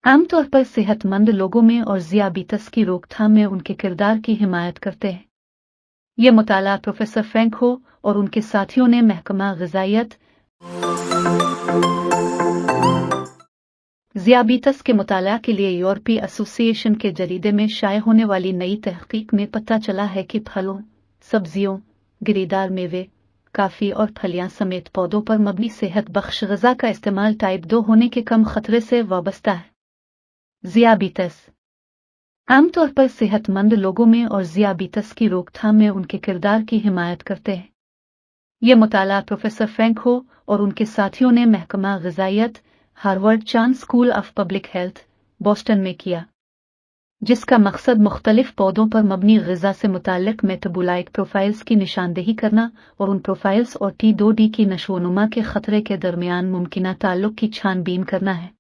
आमतौर पर सेहतमंद लोगों में और ज़ियाबीतस की रोकथाम में उनके किरदार की हिमायत करते हैं। ये मुताला प्रोफेसर फ्रैंक हो और उनके साथियों ने महकमा ग़िज़ाइयत ज़ियाबीतस के मुताला के लिए यूरोपीय एसोसिएशन के जरीदे में शाये होने वाली नई तहक़ीक़ में पता चला है कि फलों, सब्जियों, गिरीदार मेवे, काफ़ी और फलियां समेत पौधों पर मबनी सेहत बख्श ग़िज़ा का इस्तेमाल टाइप 2 होने के कम ख़तरे से वाबस्ता है। ज़ियाबीतस आमतौर पर सेहतमंद लोगों में और ज़ियाबीतस की रोकथाम में उनके किरदार की हिमायत करते हैं। ये मुताला प्रोफेसर फ्रैंक हो और उनके साथियों ने महकमा ग़िज़ाइयत हार्वर्ड चांद school of public health, Boston में किया, जिसका मकसद मुख्तलिफ पौधों पर मबनी ग़िज़ा से मुताल्लिक़ मेटाबोलाइट प्रोफाइल्स की निशानदेही करना और उन प्रोफाइल्स और T2D की नशोनुमा के ख़तरे के दरमियान मुमकिना ताल्लुक़ की छानबीन करना है।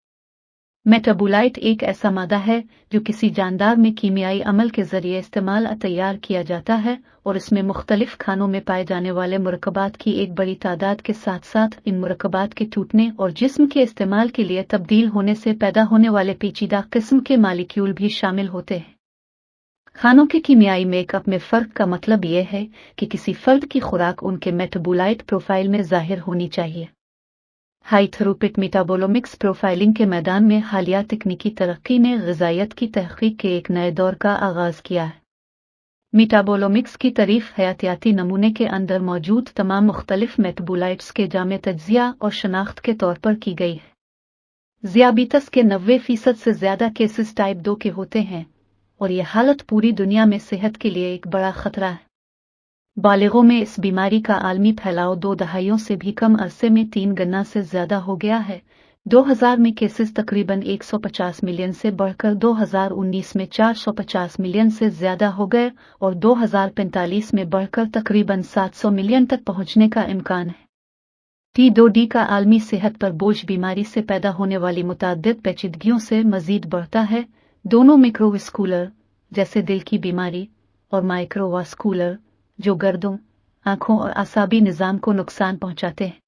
मेटाबोलाइट एक ऐसा मादा है जो किसी जानदार में कीमियाई अमल के ज़रिए इस्तेमाल तैयार किया जाता है और इसमें मुख्तलिफ खानों में पाए जाने वाले मुरक्कबात की एक बड़ी तादाद के साथ साथ इन मुरक्कबात के टूटने और जिस्म के इस्तेमाल के लिए तब्दील होने से पैदा होने वाले पेचीदा किस्म के मालिक्यूल भी शामिल होते हैं। खानों के कीमियाई मेकअप में फ़र्क का मतलब यह है कि किसी फ़र्द की खुराक उनके मेटाबोलाइट प्रोफाइल में ज़ाहिर होनी चाहिए। हाई थ्रूपुट मेटाबोलोमिक्स प्रोफाइलिंग के मैदान में हालिया तकनीकी तरक्की ने ग़िज़ाइयत की तहक़ीक़ के एक नए दौर का आगाज़ किया है। मेटाबोलोमिक्स की तारीफ़ हयातियाती नमूने के अंदर मौजूद तमाम मुख्तलिफ मेटाबोलाइट्स के जामे तज्ज़िया और शनाख्त के तौर पर की गई है। ज़ियाबीतस के 90% से ज़्यादा केसेस टाइप 2 के होते हैं और यह हालत पूरी दुनिया में सेहत के लिए एक बड़ा ख़तरा है। बालिगों में इस बीमारी का आलमी फैलाव 2 दहाइयों से भी कम अरसे में 3 गुना से ज़्यादा हो गया है। 2000 में केसेस तकरीबन 150 मिलियन से बढ़कर 2019 में 450 मिलियन से ज़्यादा हो गए और 2045 में बढ़कर तकरीबन 700 मिलियन तक पहुंचने का इम्कान है। T2D का आलमी सेहत पर बोझ बीमारी से पैदा होने वाली मुताद्दिद पेचीदगियों से मज़ीद बढ़ता है। दोनों माइक्रोवास्कुलर जैसे दिल की बीमारी और माइक्रोवास्कुलर जो गर्दों, आँखों और आसाबी निज़ाम को नुकसान पहुँचाते हैं।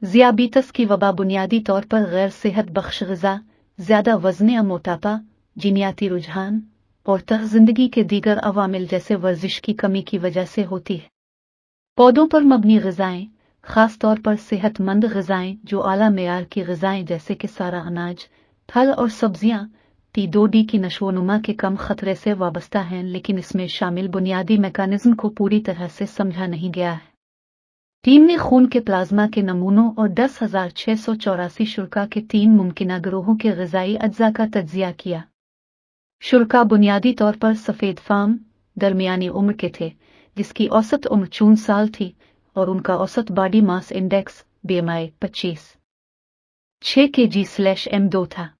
ज़ियाबीतस की वबा बुनियादी तौर पर गैर सेहत बख्श ग़िज़ा, ज़्यादा वज़न या मोटापा, जीनियाती रुझान और तर्ज़ ज़िंदगी के दीगर अवामिल जैसे वर्जिश की कमी की वजह से होती है। पौधों पर मबनी ग़िज़ाएँ, ख़ास तौर पर सेहतमंद ग़िज़ाएँ जो आला मेयार की ग़िज़ाएँ जैसे कि सारा अनाज, फल और सब्ज़ियाँ T2D की नशोनुमा के कम ख़तरे से वाबस्ता हैं, लेकिन इसमें शामिल बुनियादी मैकेनिज़्म को पूरी तरह से समझा नहीं गया है। टीम ने खून के प्लाज्मा के नमूनों और 10,684 शुरा के 3 मुमकिना गिरोहों के ग़िज़ाई अज्जा का तज्ज़िया किया। शुरा बुनियादी तौर पर सफ़ेद फार्म, दरमियानी उम्र के थे, जिसकी औसत उम्र 64 साल थी और उनका औसत body mass index BMI 25.6 kg/m2 था।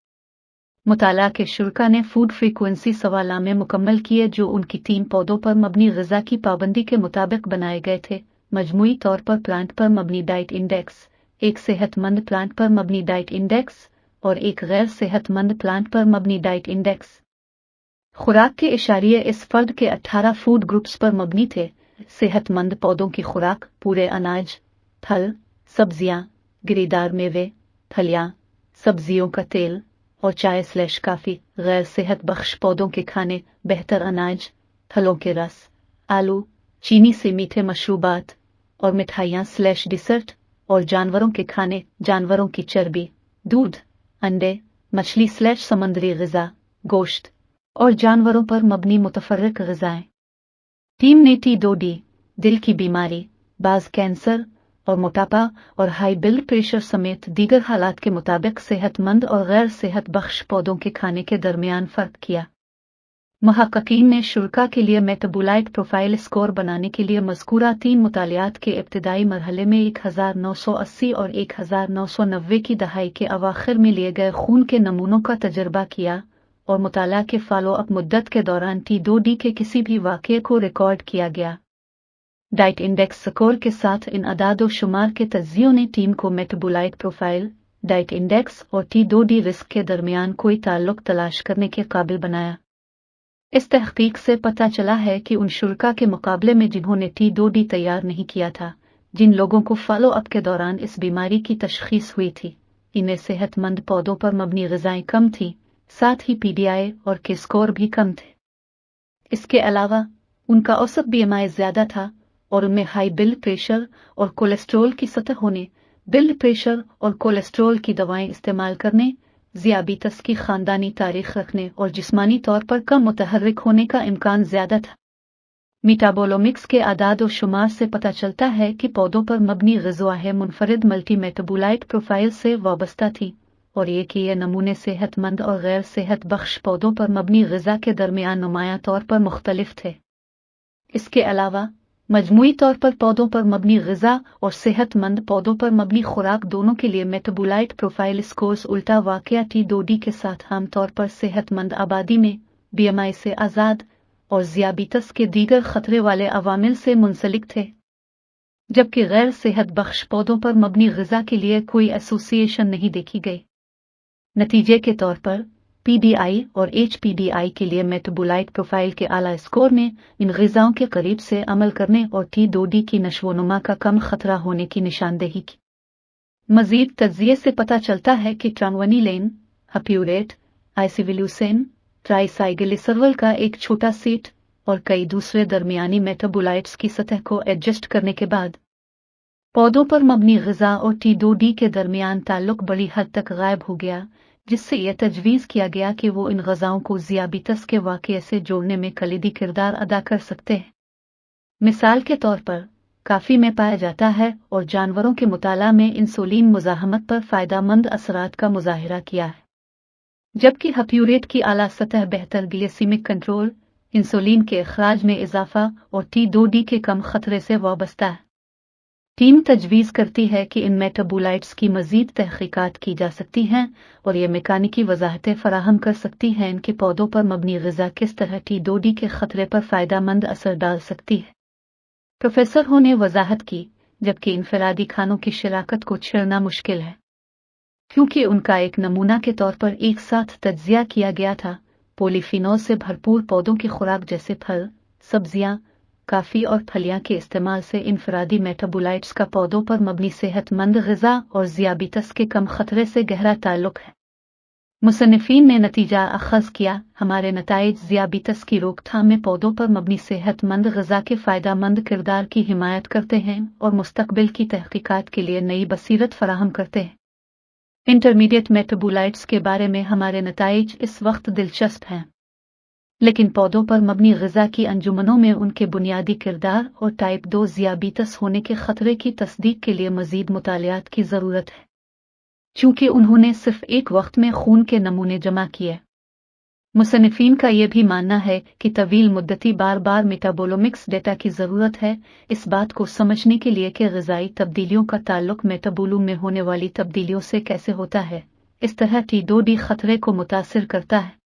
मुताला के शुरा ने फूड फ्रीक्वेंसी सवालनामे मुकम्मल किए जो उनकी 3 पौधों पर मबनी ग़िज़ा की पाबंदी के मुताबिक बनाए गए थे। मजमूई तौर पर प्लांट पर मबनी डाइट इंडेक्स, एक सेहतमंद प्लांट पर मबनी डाइट इंडेक्स और एक गैर सेहतमंद प्लांट पर मबनी डाइट इंडेक्स। खुराक के इशारिये इस फ़र्द के 18 फूड ग्रुप्स पर मबनी थे। सेहतमंद पौधों की खुराक पूरे अनाज, फल, सब्जियां, गिरीदार मेवे, फलियां, सब्जियों का तेल और चाय/काफ़ी। गैर सेहत बख्श पौधों के खाने बेहतर अनाज, फलों के रस, आलू, चीनी से मीठे मशरूबात और मिठाइयाँ/डिसर्ट और जानवरों के खाने, जानवरों की चर्बी, दूध, अंडे, मछली/समुद्री ग़िज़ा, गोश्त और जानवरों पर मबनी मुतफ़र्रिक़ ग़िज़ाएँ। टीम ने T2D, दिल की बीमारी, बाज़ कैंसर और मोटापा और हाई ब्लड प्रेशर समेत दीगर हालात के मुताबिक सेहतमंद और गैर सेहत बख्श पौधों के खाने के दरमियान फ़र्क किया। मुहक्किकीन ने शुरा के लिए मेटाबोलाइट प्रोफाइल स्कोर बनाने के लिए मज़कूरा 3 मुतालियात के इब्तिदाई मरहले में 1980 और 1990 की दहाई के अवाखिर में लिए गए खून के नमूनों का तजर्बा किया और मुताला के फॉलो अप मुद्दत के दौरान T2D के किसी भी वाक़ये को रिकॉर्ड किया गया। डाइट इंडेक्स स्कोर के साथ इन अदाद व शुमार के तज्ज़ियों ने टीम को मेटाबोलाइट प्रोफाइल, डाइट इंडेक्स और T2D रिस्क के दरमियान कोई ताल्लुक़ तलाश करने के काबिल बनाया। इस तहक़ीक़ से पता चला है कि उन शुरा के मुकाबले में जिन्होंने T2D तैयार नहीं किया था, जिन लोगों को फॉलो अप के दौरान इस बीमारी की तशख़ीस हुई थी, इनमें सेहतमंद पौधों पर मबनी ग़िज़ाएँ कम थीं, साथ ही पीडीआई और के स्कोर भी कम थे। इसके अलावा उनका औसत बीएमआई ज्यादा था और उनमें हाई ब्लड प्रेशर और कोलेस्ट्रॉल की सतह होने, ब्लड प्रेशर और कोलेस्ट्रॉल की दवाएं इस्तेमाल करने, ज़ियाबीतस की खानदानी तारीख रखने और जिस्मानी तौर पर कम मुतहर्रिक होने का इम्कान ज्यादा था। मेटाबोलोमिक्स के आदाद और शुमार से पता चलता है कि पौधों पर मबनी ग़िज़ाएं मुनफरिद मल्टी मेटाबोलाइट प्रोफाइल से वाबस्ता थी और कि ये नमूने सेहतमंद और गैर सेहत बख्श पौधों पर मबनी ग़िज़ा के दरमियान नुमायां तौर पर मुख्तलिफ थे। इसके अलावा मजमूई तौर पर पौधों पर मबनी ग़िज़ा और सेहतमंद पौधों पर मबनी खुराक दोनों के लिए मेटाबोलाइट प्रोफाइल स्कोर्स उल्टा वाक़या T2D के साथ आमतौर पर सेहतमंद आबादी में बीएमआई से आज़ाद और ज़ियाबीतस के दीगर खतरे वाले अवामिल से मुंसलिक थे, जबकि गैर सेहत बख्श पौधों पर मबनी ग़िज़ा के लिए कोई एसोसिएशन नहीं देखी गई। नतीजे के तौर पर पीडीआई और एचपीडीआई के लिए मेटाबोलाइट प्रोफाइल के आला स्कोर ने इन ग़िज़ाओं के करीब से अमल करने और T2D की नशोनुमा का कम खतरा होने की निशानदेही की। मज़ीद तज्ज़िये से पता चलता है कि ट्रांगवनीलेन, हप्यूरेट, आइसिविल्यूसेन, ट्राइसाइक्लिसरॉल का एक छोटा सेट और कई दूसरे दरमियानी मेटाबोलाइट्स की सतह को एडजस्ट करने के बाद पौधों पर मबनी ग़िज़ा और T2D के दरमियान ताल्लुक बड़ी हद तक गायब हो गया, जिससे यह तजवीज़ किया गया कि वो इन ग़िज़ाओं को ज़ियाबीतस के वाक़ये से जोड़ने में कलीदी किरदार अदा कर सकते हैं। मिसाल के तौर पर काफ़ी में पाया जाता है और जानवरों के मुताला में इंसुलिन मुज़ाहमत पर फ़ायदामंद असरात का मुज़ाहिरा किया है, जबकि हप्यूरेट की आला सतह बेहतर ग्लिसेमिक कंट्रोल, इंसुलिन के अखराज में इजाफा और T2D के कम खतरे से वाबस्ता है। टीम तजवीज़ करती है कि इन मेटाबोलाइट्स की मज़ीद तहक़ीक़ात की जा सकती हैं और ये मैकेनिकी वज़ाहतें फ़राहम कर सकती हैं कि पौधों पर मबनी ग़िज़ा किस तरह T2D के ख़तरे पर फ़ायदामंद असर डाल सकती है। प्रोफेसर हो ने वज़ाहत की, जबकि इनफरादी खानों की शराकत को छेड़ना मुश्किल है, क्योंकि उनका एक नमूना के तौर पर एक साथ तज्ज़िया किया गया था पॉलीफिनोल से भरपूर पौधों की खुराक जैसे फल, सब्जियां, काफ़ी और फलियां के इस्तेमाल से इनफरादी मेटाबोलाइट्स का पौधों पर मबनी सेहतमंद ग़िज़ा और ज़ियाबीतस के कम खतरे से गहरा ताल्लुक है। मुसन्निफ़ीन ने नतीजा अख़ज़ किया, हमारे नताइज ज़ियाबीतस की रोकथाम में पौधों पर मबनी सेहतमंद ग़िज़ा के फ़ायदामंद किरदार की हिमायत करते हैं और मुस्तक़बिल की तहक़ीक़ात के लिए नई बसीरत फ़राहम करते हैं। इंटरमीडिएट मेटाबोलाइट्स के बारे में हमारे नताइज इस वक्त दिलचस्प हैं, लेकिन पौधों पर मबनी ग़िज़ा की अंजुमनों में उनके बुनियादी किरदार और टाइप 2 ज़ियाबीतस होने के खतरे की तस्दीक के लिए मज़ीद मुतालियात की ज़रूरत है, चूँकि उन्होंने सिर्फ एक वक्त में खून के नमूने जमा किए। मुसन्निफ़ीन का यह भी मानना है कि तवील मुद्दती बार बार मेटाबोलोमिक्स डेटा की ज़रूरत है इस बात को समझने के लिए कि ग़िज़ाई तब्दीलियों का ताल्लुक मेटाबोलूम में होने वाली तब्दीलियों से कैसे होता है, इस तरह T2D खतरे को मुतासिर करता है।